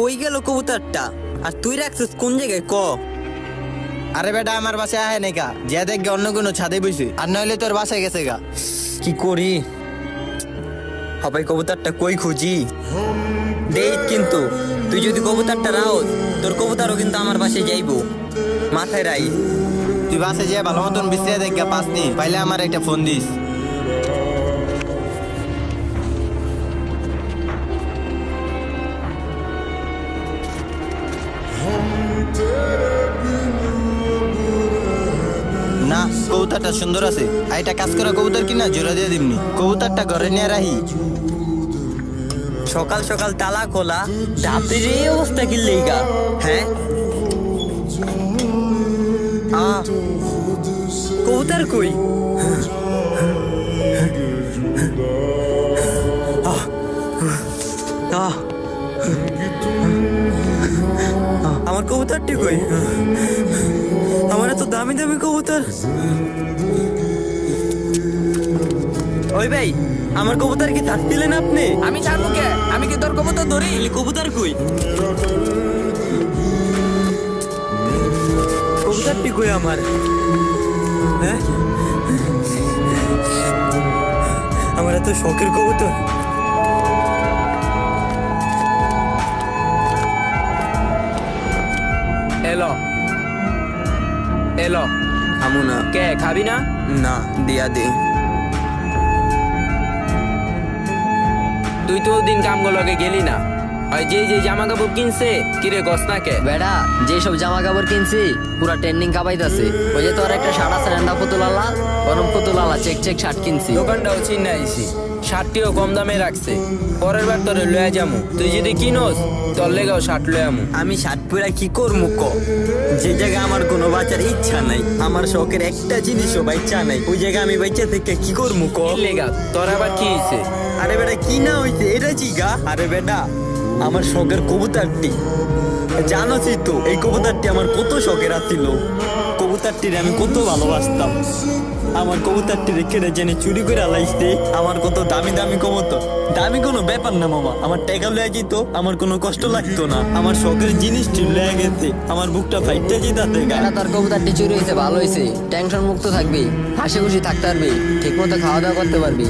কই গেল কবুতরটা? আর তুই রাখছিস কোন জায়গায় ক? আরে বেটা আমার বাসায় আহে নাই কা যে দেখবে অন্য কোনো ছাদে বইছে আর নইলে তোর বাসায় গেছে গা। কি করি? হবাই কবুতরটা কই খুঁজি? দেই কিন্তু তুই যদি কবুতরটা রাও তোর কবুতরও কিন্তু আমার বাসায় যাইবো, মাথায় রাই। তুই বাসায় যেয়ে ভালো মতন বিশ্রিয়া দেখ গা, পাসনি পাইলে আমার একটা ফোন দিস। না কবুতরটা সুন্দর আছে, আর এটা কাজ করা কবুতর কিনা জোড়া দিয়ে দিমনি, কবুতরটা ঘরে নিয়ে রাহি। সকাল সকাল তালা খোলা, রাতের এই অবস্থা কি লেগা? হ্যাঁ কবুতর কই? আমার কবুতরটি কই? আমার এত দামি দামি কবুতর। ওই ভাই আমার কবুতর কি থাক দিলেন আপনি? আমি ছাড়বো কে? আমি কি তোর কবুতর ধরি? কবুতর কই? কবুতরটি কই আমার? হ্যাঁ আমার এত শখের কবুতর। এলো এলো। আমু না। কে খাবি না? না দিয়া দে। তুই তো দিন কামগুলোকে গেলি না। আর যে জামা কাপড় কিনছে কিরে গস না কে? বেড়া যেসব জামা কাপড় কিনছি পুরা ট্রেন্ডিং কাপাইতাছে। ওই যে তোর একটা শার্ট আছে রেন্দা পুতুলালা, গরম পুতুলালা চেক চেক শার্ট কিনছি। দোকানটাও চিন্না আইছি, শার্টটিও কম দামে রাখছে। পরের বার তোরে লয়ে যামু, তুই যদি কিনোস তোর লেগাও শার্ট লয়ে আমু। আমি শার্ট পরে কি করবো ক? যে জায়গায় আমার কোনো বাঁচার ইচ্ছা নাই, আমার শখের একটা জিনিসও বাচ্চা নাই, ওই জায়গায় আমি বাচ্চা থেকে কি করবো ক? কি লেগা তোর আবার কি হয়েছে? আরে বেটা কি না হইছে এটা জিগা। আরে বেটা আমার শখের কবুতরটি, জানোসই তো এই কবুতরটি আমার কত শখের আছিল। কবুতরটির আমি কত ভালোবাসতাম। আমার কবুতরটি রেখে জেনে চুরি করে আলাইছে। আমার কত দামি দামি কবুতর, দামি কোনো ব্যাপার না মামা। আমার টাকা লয়ে যেত, আমার কোনো কষ্ট লাগতো না। আমার শখের জিনিসটি লয়ে গেছে, আমার বুকটা ফাইটটা যেতে গা। বেড়া তোর কবুতরটি চুরি হয়েছে, ভালো হয়েছে। টেনশন মুক্ত থাকবি, হাসি খুশি থাকতে পারবি, ঠিক মতো খাওয়া দাওয়া করতে পারবি।